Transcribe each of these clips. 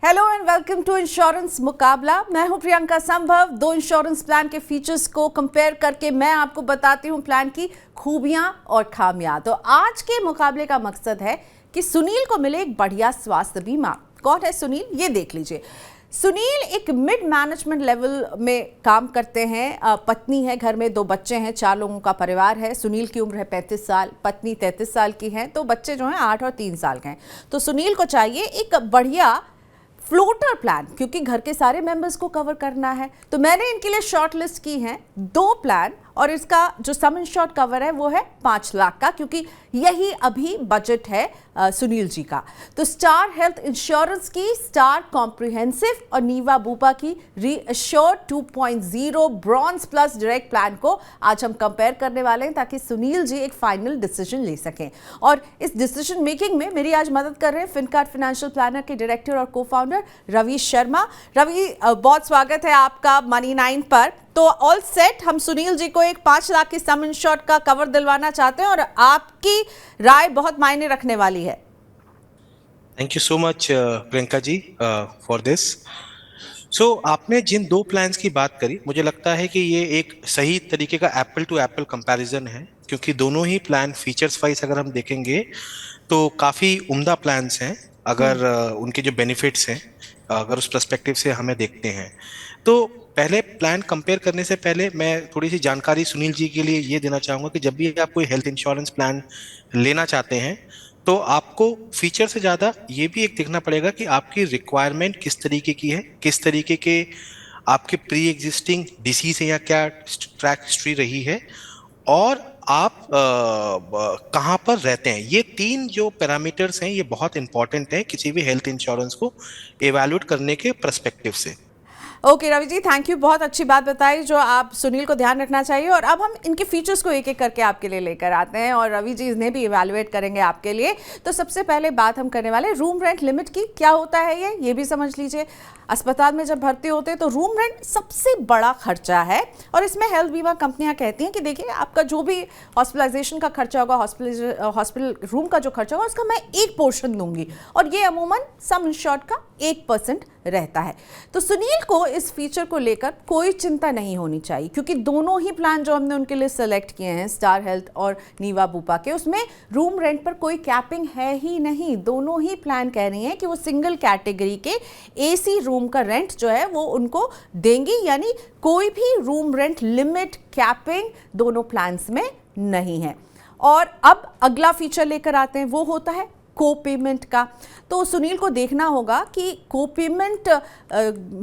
Hello and welcome to insurance मुकाबला। मैं हूं प्रियंका संभव। दो इंश्योरेंस प्लान के फीचर्स को कंपेयर करके मैं आपको बताती हूं प्लान की खूबियां और खामियां। तो आज के मुकाबले का मकसद है कि सुनील को मिले एक बढ़िया स्वास्थ्य बीमा। कौन है सुनील, ये देख लीजिए। सुनील एक मिड मैनेजमेंट लेवल में काम करते हैं। पत्नी है, घर में 2 बच्चे हैं, 4 लोगों का परिवार है। सुनील की उम्र है 35 साल, पत्नी 33 साल की है। तो बच्चे जो हैं 8 और 3 साल के हैं। तो सुनील को चाहिए एक बढ़िया फ्लोटर प्लान, क्योंकि घर के सारे मेंबर्स को कवर करना है। तो मैंने इनके लिए शॉर्ट लिस्ट की हैं 2 प्लान, और इसका जो सम इंश्योर्ड कवर है वो है 5 लाख का, क्योंकि यही अभी बजट है सुनील जी का। तो स्टार हेल्थ इंश्योरेंस की स्टार कॉम्प्रिहेंसिव और नीवा बुपा की reassured 2.0 bronze plus direct plan को आज हम कंपेयर करने वाले हैं, ताकि सुनील जी एक फाइनल डिसीजन ले सकें। और इस डिसीजन मेकिंग में मेरी आज मदद कर रहे हैं फिनकार्ड फाइनेंशियल प्लानर के डायरेक्टर और को फाउंडर रवि शर्मा। रवि, बहुत स्वागत है आपका मनी 9 पर। तो ऑल सेट, हम सुनील जी को एक 5 लाख की सम इंश्योर्ड का कवर दिलवाना चाहते हैं और आपकी राय बहुत मायने रखने वाली है। Thank you so much Priyanka ji for this. So आपने जिन 2 प्लान्स की बात करी, मुझे लगता है कि ये एक सही तरीके का एप्पल टू एप्पल कंपैरिजन है, क्योंकि दोनों ही प्लान फीचर्स वाइज अगर हम देखेंगे तो काफ़ी उम्दा प्लान्स हैं। अगर उनके जो बेनिफिट्स हैं, अगर उस पर्सपेक्टिव से हमें देखते हैं, तो पहले प्लान कंपेयर करने से पहले मैं थोड़ी सी जानकारी सुनील जी के लिए ये देना चाहूँगा कि जब भी आप कोई हेल्थ इंश्योरेंस प्लान लेना चाहते हैं तो आपको फीचर से ज़्यादा ये भी एक देखना पड़ेगा कि आपकी रिक्वायरमेंट किस तरीके की है, किस तरीके के आपके प्री एग्जिस्टिंग डिसीज है या क्या ट्रैक हिस्ट्री रही है, और आप कहाँ पर रहते हैं। ये 3 जो पैरामीटर्स हैं ये बहुत इंपॉर्टेंट हैं किसी भी हेल्थ इंश्योरेंस को एवेल्यूएट करने के पर्सपेक्टिव से। Okay Ravi ji, thank you, बहुत अच्छी बात बताई जो आप सुनील को ध्यान रखना चाहिए। और अब हम इनके फीचर्स को एक एक करके आपके लिए लेकर आते हैं और रवि जी इन्हें भी इवैल्यूएट करेंगे आपके लिए। तो सबसे पहले बात हम करने वाले रूम रेंट लिमिट की। क्या होता है ये भी समझ लीजिए। अस्पताल में जब भर्ती होते हैं तो रूम रेंट सबसे बड़ा खर्चा है, और इसमें हेल्थ बीमा कंपनियां कहती हैं कि देखिए आपका जो भी हॉस्पिटलाइजेशन का खर्चा होगा, हॉस्पिटल रूम का जो खर्चा होगा, उसका मैं एक पोर्शन दूंगी, और ये अमूमन सम इंश्योर्ड का 1% रहता है। तो सुनील को इस फीचर को लेकर कोई चिंता नहीं होनी चाहिए, क्योंकि दोनों ही प्लान जो हमने उनके लिए सेलेक्ट किए हैं, स्टार हेल्थ और नीवा बुपा के, उसमें रूम रेंट पर कोई कैपिंग है ही नहीं। दोनों ही प्लान कह रही हैं कि वो सिंगल कैटेगरी के एसी रूम का रेंट जो है वो उनको देंगी, यानी कोई भी रूम रेंट लिमिट कैपिंग दोनों प्लान्स में नहीं है। और अब अगला फीचर लेकर आते हैं, वो होता है को पेमेंट का। तो सुनील को देखना होगा कि को पेमेंट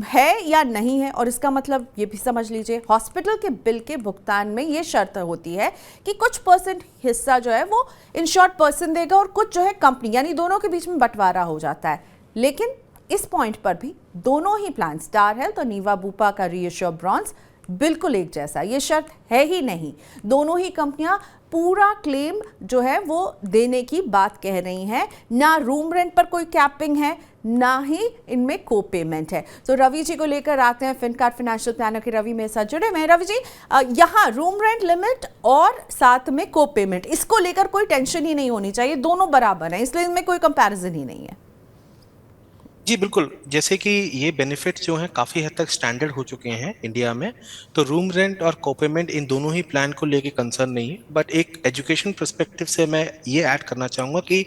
है या नहीं है, और इसका मतलब ये भी समझ लीजिए, हॉस्पिटल के बिल के भुगतान में ये शर्त होती है कि कुछ परसेंट हिस्सा जो है वो इंश्योर्ड पर्सन देगा और कुछ जो है कंपनी, यानी दोनों के बीच में बंटवारा हो जाता है। लेकिन इस पॉइंट पर भी दोनों ही प्लान, स्टार हेल्थ और नीवा बुपा का रीअश्योर ब्रॉन्ज, बिल्कुल एक जैसा, ये शर्त है ही नहीं। दोनों ही कंपनियां पूरा क्लेम जो है वो देने की बात कह रही हैं। ना रूम रेंट पर कोई कैपिंग है, ना ही इनमें को पेमेंट है। तो रवि जी को लेकर आते हैं, फिनकार्ड फाइनेंशियल प्लानर के रवि मेरे साथ जुड़े हुए हैं। रवि जी, यहाँ रूम रेंट लिमिट और साथ में को पेमेंट, इसको लेकर कोई टेंशन ही नहीं होनी चाहिए, दोनों बराबर हैं, इसलिए इनमें कोई कंपैरिजन ही नहीं है। जी बिल्कुल, जैसे कि ये बेनिफिट्स जो हैं काफ़ी हद तक स्टैंडर्ड हो चुके हैं इंडिया में, तो रूम रेंट और कोपेमेंट इन दोनों ही प्लान को लेके कंसर्न नहीं है। बट एक एजुकेशन पर्सपेक्टिव से मैं ये ऐड करना चाहूँगा कि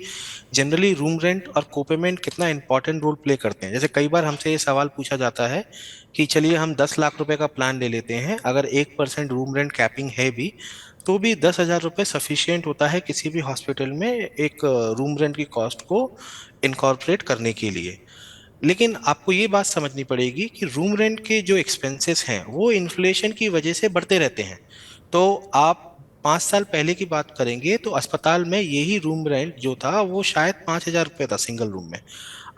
जनरली रूम रेंट और कोपेमेंट कितना इंपॉर्टेंट रोल प्ले करते हैं। जैसे कई बार हमसे ये सवाल पूछा जाता है कि चलिए हम 10 लाख रुपए का प्लान ले लेते हैं, अगर 1% रूम रेंट कैपिंग है भी, तो भी 10,000 रुपये सफिशियंट होता है किसी भी हॉस्पिटल में एक रूम रेंट की कॉस्ट को इनकॉर्पोरेट करने के लिए। लेकिन आपको ये बात समझनी पड़ेगी कि रूम रेंट के जो एक्सपेंसेस हैं वो इन्फ्लेशन की वजह से बढ़ते रहते हैं। तो आप 5 साल पहले की बात करेंगे तो अस्पताल में यही रूम रेंट जो था वो शायद 5,000 रुपये था सिंगल रूम में।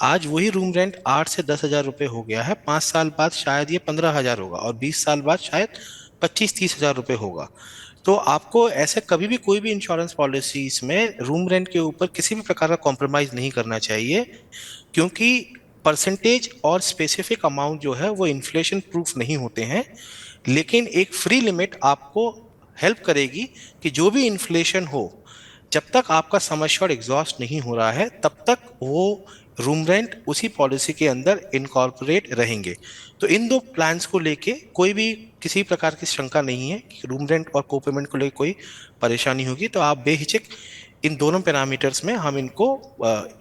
आज वही रूम रेंट 8 से 10 हजार रुपये हो गया है। 5 साल बाद शायद ये 15 हजार होगा, और 20 साल बाद शायद 25-30 हजार रुपये होगा। तो आपको ऐसे कभी भी कोई भी इंश्योरेंस पॉलिसीज में रूम रेंट के ऊपर किसी भी प्रकार का कॉम्प्रोमाइज नहीं करना चाहिए, क्योंकि परसेंटेज और स्पेसिफिक अमाउंट जो है वो इन्फ्लेशन प्रूफ नहीं होते हैं। लेकिन एक फ्री लिमिट आपको हेल्प करेगी कि जो भी इन्फ्लेशन हो, जब तक आपका सम एश्योर्ड एग्जॉस्ट नहीं हो रहा है तब तक वो रूम रेंट उसी पॉलिसी के अंदर इनकॉर्पोरेट रहेंगे। तो इन दो प्लान्स को लेके कोई भी किसी प्रकार की शंका नहीं है कि रूम रेंट और को पेमेंट को लेकर कोई परेशानी होगी। तो आप बेहिचक इन दोनों पैरामीटर्स में हम इनको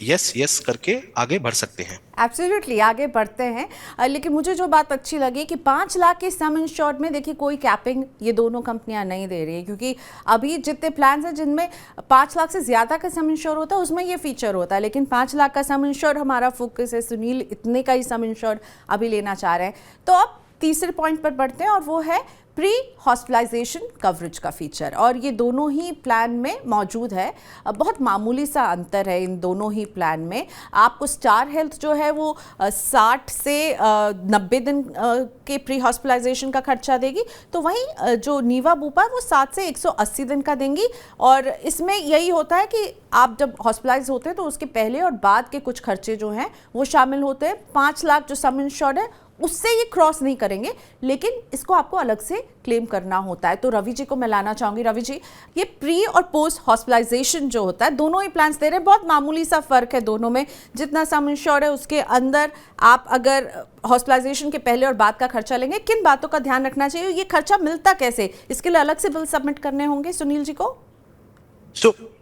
यस यस करके आगे बढ़ सकते हैं। एब्सोल्युटली आगे बढ़ते हैं। लेकिन मुझे जो बात अच्छी लगी कि 5 लाख के सम इंश्योर्ड में देखिए कोई कैपिंग ये दोनों कंपनियां नहीं दे रही है, क्योंकि अभी जितने प्लान्स हैं जिनमें 5 लाख से ज़्यादा का सम इंश्योर होता है उसमें ये फीचर होता है, लेकिन 5 लाख का सम इंश्योर हमारा फोकस है। सुनील इतने का ही सम इंश्योर अभी लेना चाह रहे हैं। तो अब तीसरे पॉइंट पर बढ़ते हैं और वो है प्री हॉस्पिटलाइजेशन कवरेज का फीचर, और ये दोनों ही प्लान में मौजूद है। बहुत मामूली सा अंतर है इन दोनों ही प्लान में। आपको स्टार हेल्थ जो है वो 60 से 90 दिन के प्री हॉस्पिटलाइजेशन का खर्चा देगी, तो वहीं जो नीवा बूपा है वो 60 से 180 दिन का देंगी। और इसमें यही होता है कि आप जब हॉस्पिटलाइज होते हैं तो उसके पहले और बाद के कुछ खर्चे जो हैं वो शामिल होते हैं। 5 लाख जो सम इंश्योर्ड है उससे ये क्रॉस नहीं करेंगे, लेकिन इसको आपको अलग से क्लेम करना होता है। तो रवि जी को मैं लाना चाहूंगी। रवि जी, ये प्री और पोस्ट हॉस्पिटलाइजेशन जो होता है दोनों ही प्लान्स दे रहे हैं, बहुत मामूली सा फर्क है दोनों में। जितना सम इंश्योर्ड है उसके अंदर आप अगर हॉस्पिटलाइजेशन के पहले और बाद का खर्चा लेंगे, किन बातों का ध्यान रखना चाहिए, ये खर्चा मिलता कैसे, इसके लिए अलग से बिल सबमिट करने होंगे सुनील जी को?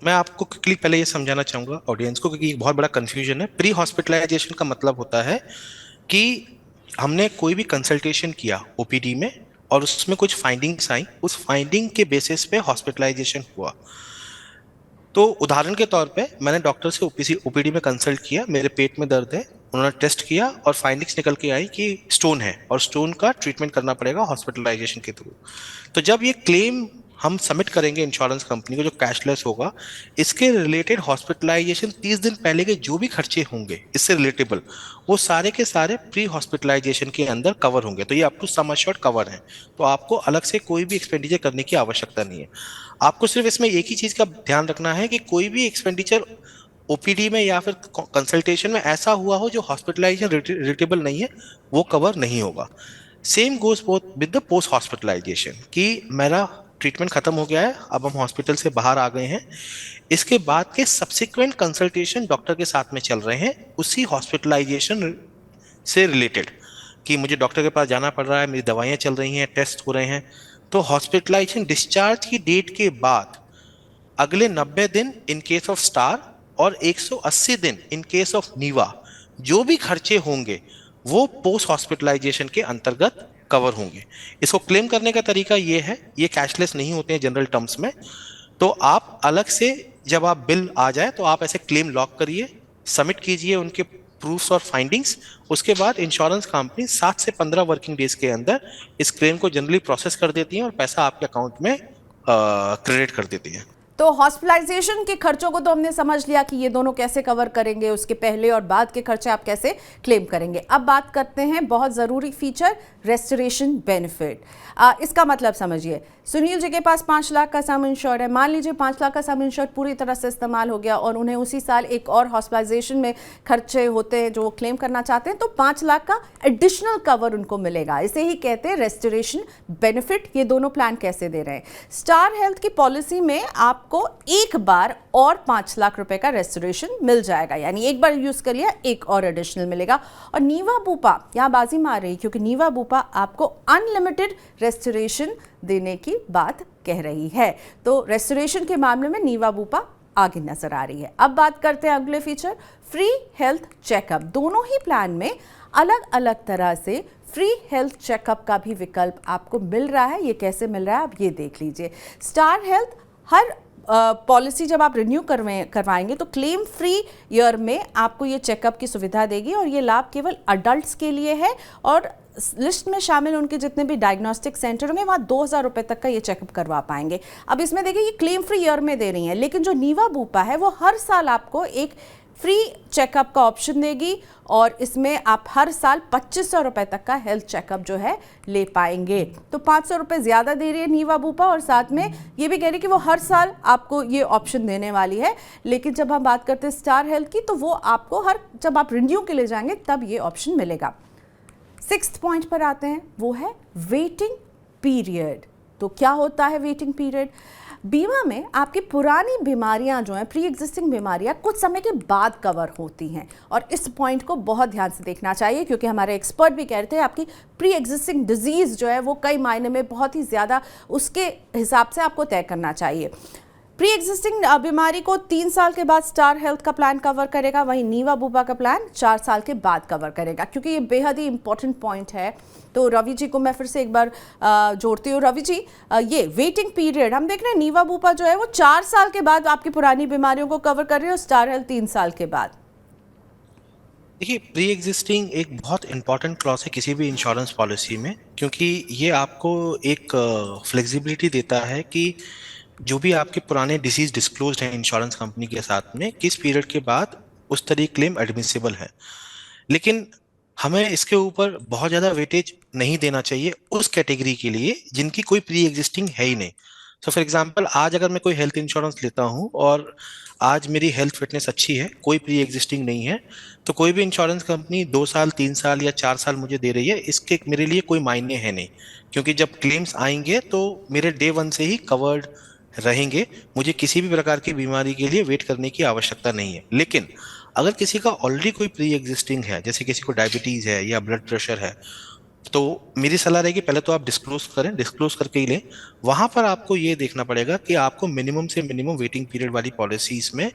मैं आपको क्विकली पहले ये समझाना चाहूंगा ऑडियंस को, क्योंकि एक बहुत बड़ा कंफ्यूजन है। प्री हॉस्पिटलाइजेशन का मतलब होता है कि हमने कोई भी कंसल्टेशन किया ओपीडी में और उसमें कुछ फाइंडिंग्स आई, उस फाइंडिंग के बेसिस पे हॉस्पिटलाइजेशन हुआ। तो उदाहरण के तौर पे मैंने डॉक्टर से ओपीडी में कंसल्ट किया, मेरे पेट में दर्द है, उन्होंने टेस्ट किया और फाइंडिंग्स निकल के आई कि स्टोन है और स्टोन का ट्रीटमेंट करना पड़ेगा हॉस्पिटलाइजेशन के थ्रू। तो जब ये क्लेम हम सबमिट करेंगे इंश्योरेंस कंपनी को जो कैशलेस होगा, इसके रिलेटेड हॉस्पिटलाइजेशन 30 दिन पहले के जो भी खर्चे होंगे इससे रिलेटेबल, वो सारे के सारे प्री हॉस्पिटलाइजेशन के अंदर कवर होंगे। तो ये up to sum assured cover है, तो आपको अलग से कोई भी एक्सपेंडिचर करने की आवश्यकता नहीं है। आपको सिर्फ इसमें एक ही चीज का ध्यान रखना है कि कोई भी एक्सपेंडिचर ओपीडी में या फिर कंसल्टेशन में ऐसा हुआ हो जो हॉस्पिटलाइजेशन रिलेटेबल नहीं है, वो कवर नहीं होगा। Same goes both with the post hospitalization कि मेरा ट्रीटमेंट खत्म हो गया है, अब हम हॉस्पिटल से बाहर आ गए हैं, इसके बाद के सब्सिक्वेंट कंसल्टेशन डॉक्टर के साथ में चल रहे हैं उसी हॉस्पिटलाइजेशन से रिलेटेड, कि मुझे डॉक्टर के पास जाना पड़ रहा है, मेरी दवाइयाँ चल रही हैं, टेस्ट हो रहे हैं। तो हॉस्पिटलाइजेशन डिस्चार्ज की डेट के बाद अगले 90 दिन इन केस ऑफ स्टार और 180 दिन इन केस ऑफ नीवा जो भी खर्चे होंगे वो पोस्ट हॉस्पिटलाइजेशन के अंतर्गत कवर होंगे। इसको क्लेम करने का तरीका ये है, ये कैशलेस नहीं होते हैं जनरल टर्म्स में। तो आप अलग से जब आप बिल आ जाए तो आप ऐसे क्लेम लॉक करिए, सबमिट कीजिए उनके प्रूफ्स और फाइंडिंग्स। उसके बाद इंश्योरेंस कंपनी 7 से 15 वर्किंग डेज के अंदर इस क्लेम को जनरली प्रोसेस कर देती है और पैसा आपके अकाउंट में क्रेडिट कर देती है। तो हॉस्पिटलाइजेशन के खर्चों को तो हमने समझ लिया कि ये दोनों कैसे कवर करेंगे, उसके पहले और बाद के खर्चे आप कैसे क्लेम करेंगे। अब बात करते हैं बहुत ज़रूरी फीचर, रेस्टोरेशन बेनिफिट। इसका मतलब समझिए, सुनील जी के पास 5 लाख का सम इंश्योर है। मान लीजिए 5 लाख का सम इंश्योर पूरी तरह से इस्तेमाल हो गया और उन्हें उसी साल एक और हॉस्पिटलाइजेशन में खर्चे होते हैं जो वो क्लेम करना चाहते हैं, तो 5 लाख का एडिशनल कवर उनको मिलेगा। इसे ही कहते हैं रेस्टोरेशन बेनिफिट। ये दोनों प्लान कैसे दे रहे हैं? स्टार हेल्थ की पॉलिसी में आपको एक बार और 5 लाख रुपए का रेस्टोरेशन मिल जाएगा, यानी एक बार यूज कर लिया एक और एडिशनल मिलेगा। और नीवा बूपा यहाँ बाजी मार रही, क्योंकि नीवा बूपा आपको अनलिमिटेड रेस्टोरेशन देने की बात कह रही है। तो रेस्टोरेशन के मामले में नीवा बूपा आगे नजर आ रही है। अब बात करते हैं अगले फीचर, फ्री हेल्थ चेकअप। दोनों ही प्लान में अलग अलग तरह से फ्री हेल्थ चेकअप का भी विकल्प आपको मिल रहा है। ये कैसे मिल रहा है आप ये देख लीजिए। स्टार हेल्थ हर पॉलिसी जब आप रिन्यू करवाएंगे तो क्लेम फ्री ईयर में आपको ये चेकअप की सुविधा देगी, और ये लाभ केवल अडल्ट्स के लिए है। और लिस्ट में शामिल उनके जितने भी डायग्नोस्टिक सेंटर होंगे वहाँ 2000 रुपये तक का ये चेकअप करवा पाएंगे। अब इसमें देखिए ये क्लेम फ्री ईयर में दे रही हैं, लेकिन जो नीवा बूपा है वो हर साल आपको एक फ्री चेकअप का ऑप्शन देगी, और इसमें आप हर साल 2500 रुपये तक का हेल्थ चेकअप जो है ले पाएंगे। तो 500 रुपये ज़्यादा दे रही है नीवा बूपा, और साथ में ये भी कह रही है कि वो हर साल आपको ये ऑप्शन देने वाली है। लेकिन जब हम बात करते हैं स्टार हेल्थ की, तो वो आपको जब आप रिन्यू के लिए जाएंगे तब ये ऑप्शन मिलेगा। 6th पॉइंट पर आते हैं, वो है वेटिंग पीरियड। तो क्या होता है वेटिंग पीरियड? बीमा में आपकी पुरानी बीमारियां जो हैं, प्री एग्जिस्टिंग बीमारियां कुछ समय के बाद कवर होती हैं, और इस पॉइंट को बहुत ध्यान से देखना चाहिए, क्योंकि हमारे एक्सपर्ट भी कहते हैं आपकी प्री एग्जिस्टिंग डिजीज़ जो है वो कई मायने में बहुत ही ज़्यादा उसके हिसाब से आपको तय करना चाहिए। प्री एग्जिस्टिंग बीमारी को 3 साल के बाद स्टार हेल्थ का प्लान कवर करेगा, वहीं नीवा बुपा का प्लान 4 साल के बाद कवर करेगा, क्योंकि ये बेहद ही इंपॉर्टेंट पॉइंट है। तो रवि जी को मैं फिर से एक बार जोड़ती हूँ। रवि जी, ये वेटिंग पीरियड हम देख रहे हैं, नीवा बुपा जो है वो 4 साल के बाद आपकी पुरानी बीमारियों को कवर कर रही है और स्टार हेल्थ 3 साल के बाद। देखिए, प्री एग्जिस्टिंग एक बहुत इंपॉर्टेंट क्लॉज है किसी भी इंश्योरेंस पॉलिसी में, क्योंकि ये आपको एक फ्लेक्सिबिलिटी देता है कि जो भी आपके पुराने डिसीज डिस्क्लोज्ड हैं इंश्योरेंस कंपनी के साथ में, किस पीरियड के बाद उस तरह की क्लेम एडमिसिबल है। लेकिन हमें इसके ऊपर बहुत ज़्यादा वेटेज नहीं देना चाहिए उस कैटेगरी के लिए जिनकी कोई प्री एग्जिस्टिंग है ही नहीं। तो फॉर एग्जांपल, आज अगर मैं कोई हेल्थ इंश्योरेंस लेता हूँ और आज मेरी हेल्थ फिटनेस अच्छी है, कोई प्री एग्जिस्टिंग नहीं है, तो कोई भी इंश्योरेंस कंपनी 2 साल 3 साल या 4 साल मुझे दे रही है, इसके मेरे लिए कोई मायने है नहीं, क्योंकि जब क्लेम्स आएंगे तो मेरे डे 1 से ही कवर्ड रहेंगे, मुझे किसी भी प्रकार की बीमारी के लिए वेट करने की आवश्यकता नहीं है। लेकिन अगर किसी का ऑलरेडी कोई प्री एग्जिस्टिंग है, जैसे किसी को डायबिटीज है या ब्लड प्रेशर है, तो मेरी सलाह रहेगी पहले तो आप डिस्क्लोज करें, डिस्क्लोज करके ही लें। वहां पर आपको ये देखना पड़ेगा कि आपको मिनिमम से मिनिमम वेटिंग पीरियड वाली पॉलिसीज में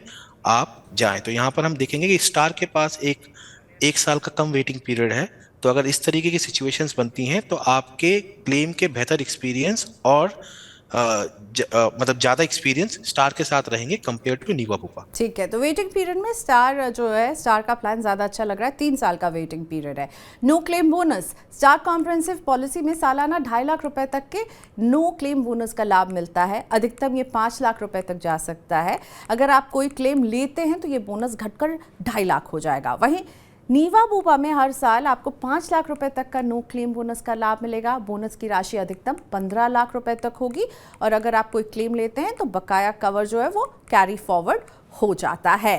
आप जाएं। तो यहाँ पर हम देखेंगे कि स्टार के पास एक साल का कम वेटिंग पीरियड है। तो अगर इस तरीके की सिचुएशंस बनती हैं तो आपके क्लेम के बेहतर एक्सपीरियंस और मतलब ज्यादा एक्सपीरियंस स्टार के साथ रहेंगे कंपेयर टू नीवा बुपा। ठीक है, तो वेटिंग पीरियड में स्टार जो है, स्टार का प्लान ज़्यादा अच्छा लग रहा है। 3 साल का वेटिंग पीरियड है। No claim bonus, star comprehensive policy में सालाना 2.5 लाख रुपए तक के नो क्लेम बोनस का लाभ मिलता है। अधिकतम ये 5 लाख रुपए तक जा सकता है। अगर आप कोई क्लेम लेते हैं तो ये बोनस घटकर 2.5 लाख हो जाएगा। वहीं नीवा बुपा में हर साल आपको 5 लाख रुपए तक का नो क्लेम बोनस का लाभ मिलेगा। बोनस की राशि अधिकतम 15 लाख रुपए तक होगी, और अगर आप कोई क्लेम लेते हैं तो बकाया कवर जो है वो कैरी फॉरवर्ड हो जाता है।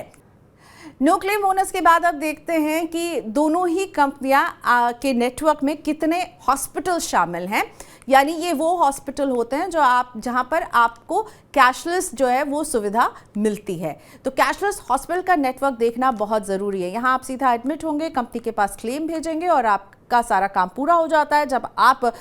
नो क्लेम बोनस के बाद अब देखते हैं कि दोनों ही कंपनियां के नेटवर्क में कितने हॉस्पिटल शामिल हैं। यानी ये वो हॉस्पिटल होते हैं जहां पर आपको कैशलेस जो है वो सुविधा मिलती है। तो कैशलेस हॉस्पिटल का नेटवर्क देखना बहुत ज़रूरी है। यहाँ आप सीधा एडमिट होंगे, कंपनी के पास क्लेम भेजेंगे और आपका सारा काम पूरा हो जाता है। जब आप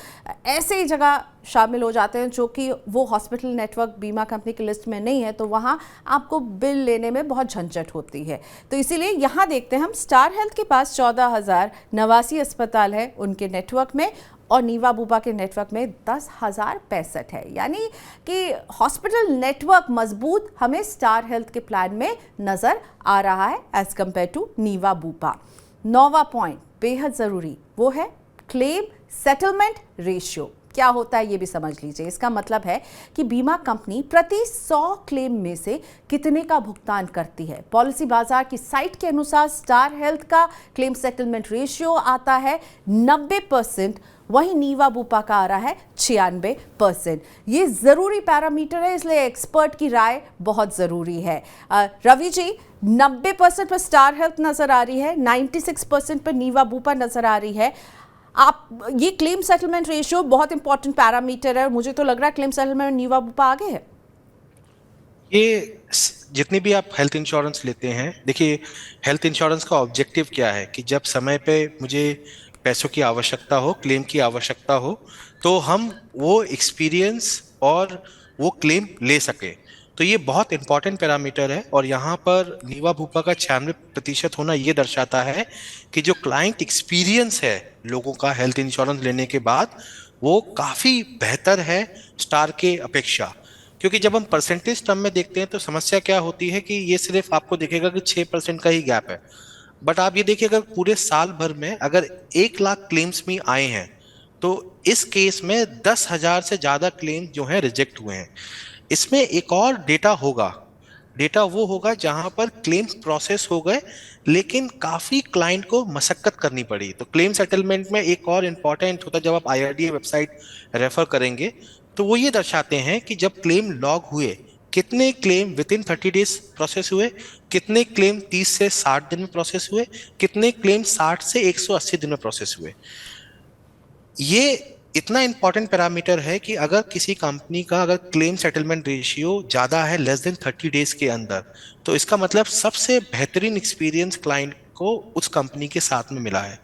ऐसे ही जगह शामिल हो जाते हैं जो कि वो हॉस्पिटल नेटवर्क बीमा कंपनी की लिस्ट में नहीं है, तो वहाँ आपको बिल लेने में बहुत झंझट होती है। तो इसीलिए यहाँ देखते हैं हम, स्टार हेल्थ के पास 14,089 अस्पताल है उनके नेटवर्क में, और नीवा बुपा के नेटवर्क में 10,065 है। यानी कि हॉस्पिटल नेटवर्क मजबूत हमें स्टार हेल्थ के प्लान में नज़र आ रहा है as compare to Niva Bupa. 9वां पॉइंट बेहद ज़रूरी, वो है क्लेम सेटलमेंट रेशियो। क्या होता है ये भी समझ लीजिए। इसका मतलब है कि बीमा कंपनी प्रति 100 क्लेम में से कितने का भुगतान करती है। पॉलिसी बाजार की साइट के अनुसार स्टार हेल्थ का क्लेम सेटलमेंट रेशियो आता है 90%, वहीं नीवा बुपा का आ रहा है 96%। ये ज़रूरी पैरामीटर है, इसलिए एक्सपर्ट की राय बहुत ज़रूरी है। रवि जी, 90% पर स्टार हेल्थ नज़र आ रही है, 96% पर नीवा बुपा नज़र आ रही है। आप ये क्लेम सेटलमेंट रेशियो बहुत इंपॉर्टेंट पैरामीटर है, मुझे तो लग रहा है क्लेम सेटलमेंट नीवा बुपा आगे है। ये जितनी भी आप हेल्थ इंश्योरेंस लेते हैं, देखिए हेल्थ इंश्योरेंस का ऑब्जेक्टिव क्या है कि जब समय पे मुझे पैसों की आवश्यकता हो, क्लेम की आवश्यकता हो, तो हम वो एक्सपीरियंस और वो क्लेम ले सके। तो ये बहुत इंपॉर्टेंट पैरामीटर है, और यहाँ पर नीवा बुपा का 96% होना ये दर्शाता है कि जो क्लाइंट एक्सपीरियंस है लोगों का हेल्थ इंश्योरेंस लेने के बाद, वो काफ़ी बेहतर है स्टार के अपेक्षा। क्योंकि जब हम परसेंटेज टर्म में देखते हैं तो समस्या क्या होती है कि ये सिर्फ आपको दिखेगा कि 6% का ही गैप है, बट आप ये देखिए अगर पूरे साल भर में अगर 1 लाख क्लेम्स भी आए हैं तो इस केस में 10,000 से ज़्यादा क्लेम जो हैं रिजेक्ट हुए हैं। इसमें एक और डेटा होगा, डेटा वो होगा जहां पर क्लेम प्रोसेस हो गए लेकिन काफ़ी क्लाइंट को मशक्कत करनी पड़ी। तो क्लेम सेटलमेंट में एक और इम्पॉर्टेंट होता है, जब आप IRDA वेबसाइट रेफर करेंगे तो वो ये दर्शाते हैं कि जब क्लेम लॉग हुए, कितने claim with in 30 days process हुए, कितने क्लेम 30 से 60 दिन में प्रोसेस हुए, कितने क्लेम 60 से 180 दिन में प्रोसेस हुए। ये इतना इंपॉर्टेंट पैरामीटर है कि अगर किसी कंपनी का अगर क्लेम सेटलमेंट रेशियो ज्यादा है लेस देन 30 डेज के अंदर, तो इसका मतलब सबसे बेहतरीन एक्सपीरियंस क्लाइंट को उस कंपनी के साथ में मिला है।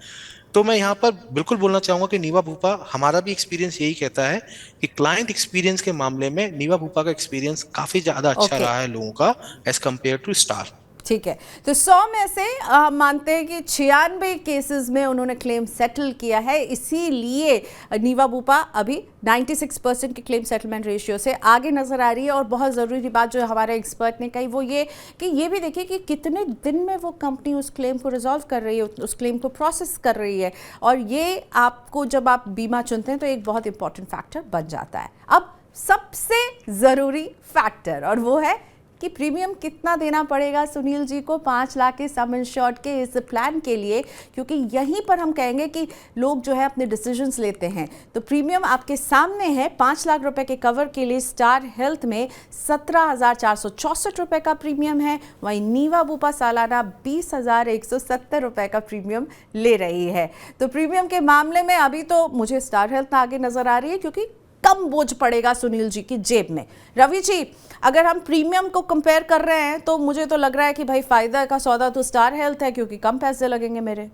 तो मैं यहाँ पर बिल्कुल बोलना चाहूंगा कि नीवा भूपा, हमारा भी एक्सपीरियंस यही कहता है कि क्लाइंट एक्सपीरियंस के मामले में नीवा भूपा का एक्सपीरियंस काफी ज्यादा अच्छा ओके, रहा है लोगों का एज कम्पेयर टू स्टार। ठीक है। तो 100 में से हम मानते हैं कि 96 केसेस में उन्होंने क्लेम सेटल किया है, इसीलिए नीवा बूपा अभी 96% के क्लेम सेटलमेंट रेशियो से आगे नजर आ रही है। और बहुत ज़रूरी बात जो हमारे एक्सपर्ट ने कही वो ये कि ये भी देखिए कि कितने दिन में वो कंपनी उस क्लेम को रिजॉल्व कर रही है, उस क्लेम को प्रोसेस कर रही है। और ये आपको जब आप बीमा चुनते हैं तो एक बहुत इंपॉर्टेंट फैक्टर बन जाता है। अब सबसे ज़रूरी फैक्टर, और वो है कि प्रीमियम कितना देना पड़ेगा सुनील जी को 5 लाख के सम इंश्योर्ड के इस प्लान के लिए, क्योंकि यहीं पर हम कहेंगे कि लोग जो है अपने डिसीजंस लेते हैं। तो प्रीमियम आपके सामने है। 5 लाख रुपए के कवर के लिए स्टार हेल्थ में 17,464 रुपए का प्रीमियम है, वहीं नीवा बूपा सालाना 20,170 रुपए का प्रीमियम ले रही है। तो प्रीमियम के मामले में अभी तो मुझे स्टार हेल्थ आगे नजर आ रही है, क्योंकि कम बोझ पड़ेगा सुनील जी की जेब में। रवि जी, अगर हम प्रीमियम को कंपेयर कर रहे हैं तो मुझे तो लग रहा है कि भाई फायदा का सौदा तो स्टार हेल्थ है, क्योंकि कम पैसे लगेंगे मेरे।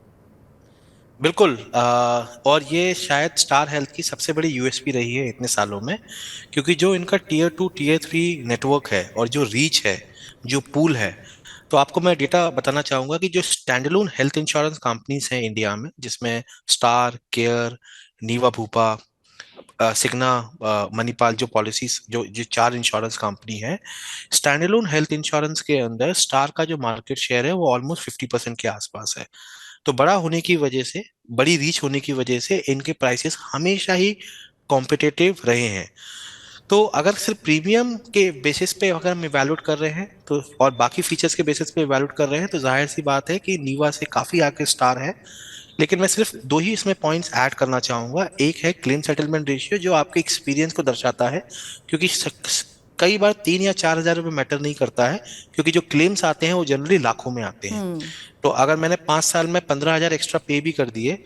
बिल्कुल। और ये शायद स्टार हेल्थ की सबसे बड़ी यूएसपी रही है इतने सालों में, क्योंकि जो इनका टीयर 2 टीयर 3 नेटवर्क है और जो रीच है, जो पूल है। तो आपको मैं डेटा बताना चाहूंगा कि जो स्टैंडअलोन हेल्थ इंश्योरेंस कंपनीज हैं इंडिया में, जिसमें स्टार, केयर, नीवा भूपा, सिग्ना, मणिपाल, जो पॉलिसीज, जो जो 4 इंश्योरेंस कंपनी है, स्टैंडअलोन हेल्थ इंश्योरेंस के अंदर स्टार का जो मार्केट शेयर है वो ऑलमोस्ट 50% के आसपास है। तो बड़ा होने की वजह से, बड़ी रीच होने की वजह से इनके प्राइसेस हमेशा ही कॉम्पिटिटिव रहे हैं। तो अगर सिर्फ प्रीमियम के बेसिस पे अगर हम इवैल्यूएट कर रहे हैं तो, और बाकी फीचर्स के बेसिस पे इवैल्यूएट कर रहे हैं, तो जाहिर सी बात है कि नीवा से काफी आगे स्टार है। लेकिन मैं सिर्फ दो ही इसमें पॉइंट्स ऐड करना चाहूंगा। एक है क्लेम सेटलमेंट रेशियो, जो आपके एक्सपीरियंस को दर्शाता है, क्योंकि कई बार 3 या 4 हजार रुपये मैटर नहीं करता है, क्योंकि जो क्लेम्स आते हैं वो जनरली लाखों में आते हैं। तो अगर मैंने 5 साल में 15 हजार एक्स्ट्रा पे भी कर दिए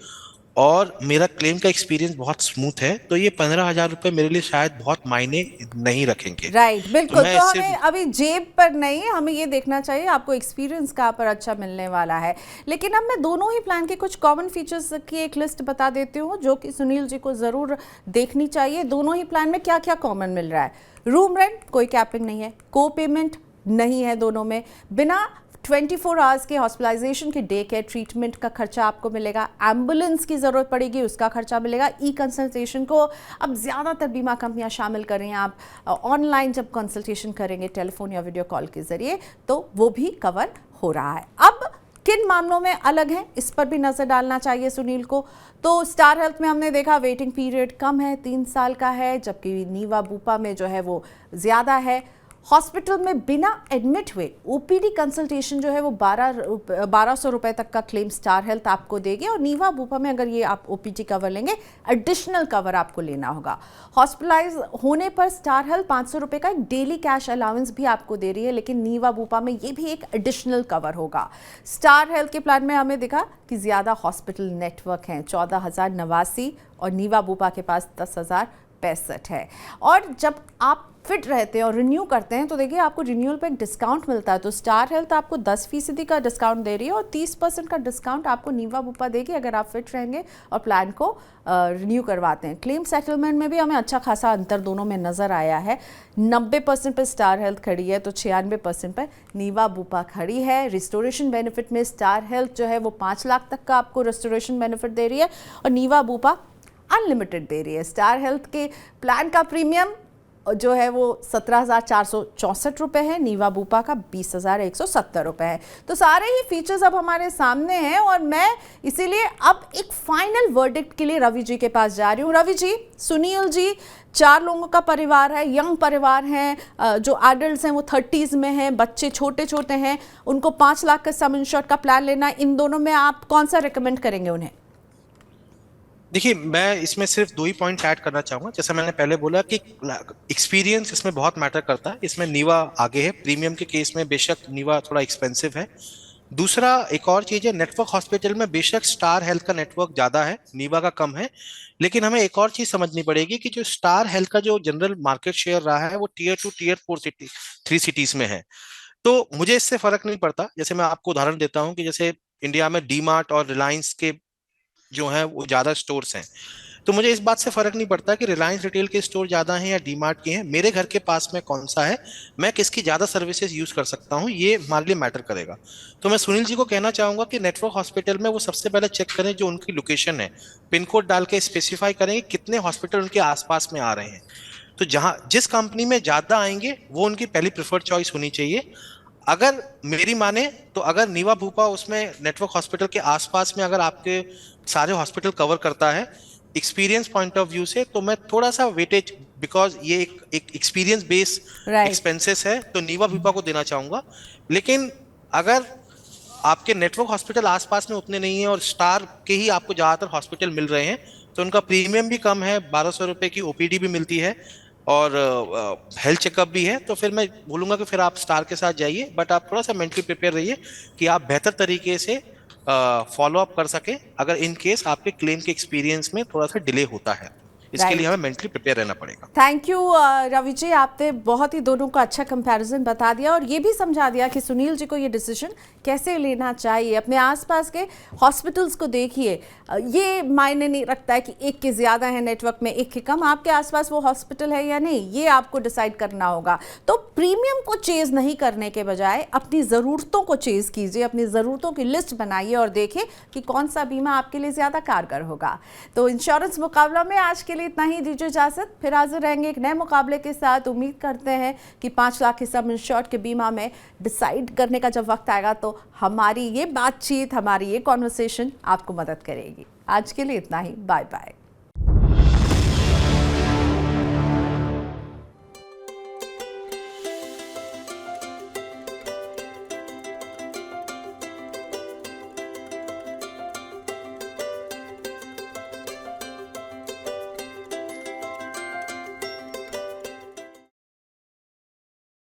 और मेरा क्लेम का एक्सपीरियंस बहुत स्मूथ है, तो ये 15 हजार रुपये मेरे लिए शायद बहुत मायने नहीं रखेंगे। राइट, तो बिल्कुल। मैं तो इससे हमें अभी जेब पर नहीं, हमें ये देखना चाहिए आपको एक्सपीरियंस कहाँ पर अच्छा मिलने वाला है। लेकिन अब मैं दोनों ही प्लान के कुछ कॉमन फीचर्स की एक लिस्ट बता देती हूँ जो कि सुनील जी को ज़रूर देखनी चाहिए। दोनों ही प्लान में क्या क्या कॉमन मिल रहा है। रूम रेंट कोई कैपिंग नहीं है, को पेमेंट नहीं है दोनों में, बिना 24 आवर्स के हॉस्पिटलाइजेशन के डे केयर ट्रीटमेंट का खर्चा आपको मिलेगा, एम्बुलेंस की ज़रूरत पड़ेगी उसका खर्चा मिलेगा, ई कंसल्टेशन को अब ज़्यादातर बीमा कंपनियां शामिल कर रही हैं। आप ऑनलाइन जब कंसल्टेशन करेंगे टेलीफोन या वीडियो कॉल के ज़रिए तो वो भी कवर हो रहा है। अब किन मामलों में अलग हैं इस पर भी नज़र डालना चाहिए सुनील को। तो स्टार हेल्थ में हमने देखा वेटिंग पीरियड कम है, 3 साल का है, जबकि नीवा बूपा में जो है वो ज़्यादा है। हॉस्पिटल में बिना एडमिट हुए ओपीडी कंसल्टेशन जो है वो 1200 रुपए तक का क्लेम स्टार हेल्थ आपको देगी, और नीवा बूपा में अगर ये आप ओपीडी कवर लेंगे एडिशनल कवर आपको लेना होगा। हॉस्पिटलाइज होने पर स्टार हेल्थ 500 रुपए का एक डेली कैश अलाउंस भी आपको दे रही है, लेकिन नीवा बूपा में ये भी एक एडिशनल कवर होगा। स्टार हेल्थ के प्लान में हमें दिखा कि ज़्यादा हॉस्पिटल नेटवर्क हैं, 14,089, और नीवा बूपा के पास 10,065 है। और जब आप फिट रहते हैं और रिन्यू करते हैं तो देखिए आपको रिन्यूअल पे एक डिस्काउंट मिलता है। तो स्टार हेल्थ आपको 10% का डिस्काउंट दे रही है, और 30% का डिस्काउंट आपको नीवा बूपा देगी अगर आप फिट रहेंगे और प्लान को रिन्यू करवाते हैं। क्लेम सेटलमेंट में भी हमें अच्छा खासा अंतर दोनों में नज़र आया है। 90% पर स्टार हेल्थ खड़ी है तो 96% पर नीवा बूपा खड़ी है। रिस्टोरेशन बेनिफिट में स्टार हेल्थ जो है वो 5 लाख तक का आपको रिस्टोरेशन बेनिफिट दे रही है, और नीवा बूपा अनलिमिटेड दे रही है। स्टार हेल्थ के प्लान का प्रीमियम जो है वो 17,464 रुपये है, नीवा बूपा का 20,170 रुपये है। तो सारे ही फीचर्स अब हमारे सामने हैं, और मैं इसीलिए अब एक फाइनल वर्डिक्ट के लिए रवि जी के पास जा रही हूँ। रवि जी, सुनील जी 4 लोगों का परिवार है, यंग परिवार है, जो एडल्ट हैं वो 30s में हैं, बच्चे छोटे छोटे हैं, उनको 5 लाख का सम इंश्योर्ड का प्लान लेना, इन दोनों में आप कौन सा रिकमेंड करेंगे उन्हें? देखिए, मैं इसमें सिर्फ दो ही पॉइंट्स ऐड करना चाहूंगा। जैसे मैंने पहले बोला कि एक्सपीरियंस इसमें बहुत मैटर करता है। इसमें नीवा आगे है, प्रीमियम के केस में बेशक नीवा थोड़ा एक्सपेंसिव है, दूसरा एक और चीज है, नेटवर्क हॉस्पिटल में बेशक स्टार हेल्थ का नेटवर्क ज्यादा है, नीवा का कम है, लेकिन हमें एक और चीज समझनी पड़ेगी कि जो स्टार हेल्थ का जो जनरल मार्केट शेयर रहा है वो टीयर 2 टीयर 4 सिटी 3 सिटीज में है। तो मुझे इससे फर्क नहीं पड़ता। जैसे मैं आपको उदाहरण देता हूँ कि जैसे इंडिया में डी मार्ट और रिलायंस के जो है वो ज्यादा स्टोर्स हैं, तो मुझे इस बात से फर्क नहीं पड़ता कि रिलायंस रिटेल के स्टोर ज्यादा हैं या डीमार्ट के हैं। मेरे घर के पास में कौन सा है, मैं किसकी ज्यादा सर्विसेज यूज कर सकता हूँ, ये हमारे लिए मैटर करेगा। तो मैं सुनील जी को कहना चाहूंगा कि नेटवर्क हॉस्पिटल में वो सबसे पहले चेक करें जो उनकी लोकेशन है, पिन कोड डाल के स्पेसिफाई करें कि कितने हॉस्पिटल उनके आसपास में आ रहे हैं। तो जहां जिस कंपनी में ज्यादा आएंगे वो उनकी पहली प्रेफर्ड चॉइस होनी चाहिए। अगर मेरी माने तो अगर नीवा भूपा उसमें नेटवर्क हॉस्पिटल के आसपास में अगर आपके सारे हॉस्पिटल कवर करता है एक्सपीरियंस पॉइंट ऑफ व्यू से, तो मैं थोड़ा सा वेटेज, बिकॉज ये एक एक्सपीरियंस बेस राइट। एक्सपेंसेस है, तो नीवा भूपा को देना चाहूंगा। लेकिन अगर आपके नेटवर्क हॉस्पिटल आसपास में उतने नहीं है और स्टार के ही आपको ज्यादातर हॉस्पिटल मिल रहे हैं, तो उनका प्रीमियम भी कम है, 1200 रुपए की ओपीडी भी मिलती है और हेल्थ चेकअप भी है, तो फिर मैं बोलूंगा कि फिर आप स्टार के साथ जाइए। बट आप थोड़ा सा मेंटली प्रिपेयर रहिए कि आप बेहतर तरीके से फॉलो अप कर सके अगर इन केस आपके क्लेम के एक्सपीरियंस में थोड़ा सा डिले होता है। इसके लिए राइट। हमें मेंटली प्रिपेयर रहना पड़ेगा। थैंक यू रवि जी, आपने बहुत ही दोनों का अच्छा कंपैरिजन बता दिया और ये भी समझा दिया कि सुनील जी को ये डिसीजन कैसे लेना चाहिए। अपने आसपास के हॉस्पिटल्स को देखिए, ये मायने नहीं रखता है कि एक के ज़्यादा है नेटवर्क में एक के कम, आपके आसपास वो हॉस्पिटल है या नहीं ये आपको डिसाइड करना होगा। तो प्रीमियम को चेज़ नहीं करने के बजाय अपनी ज़रूरतों को चेज़ कीजिए, अपनी ज़रूरतों की लिस्ट बनाइए और देखिए कि कौन सा बीमा आपके लिए ज़्यादा कारगर होगा। तो इंश्योरेंस मुकाबला में आज के लिए इतना ही, दीजिए इजाजत, फिर हाजिर रहेंगे एक नए मुकाबले के साथ। उम्मीद करते हैं कि 5 लाख के सब इंश्योर्ड के बीमा में डिसाइड करने का जब वक्त आएगा तो हमारी ये बातचीत, हमारी ये कॉन्वर्सेशन आपको मदद करेगी। आज के लिए इतना ही, बाय बाय।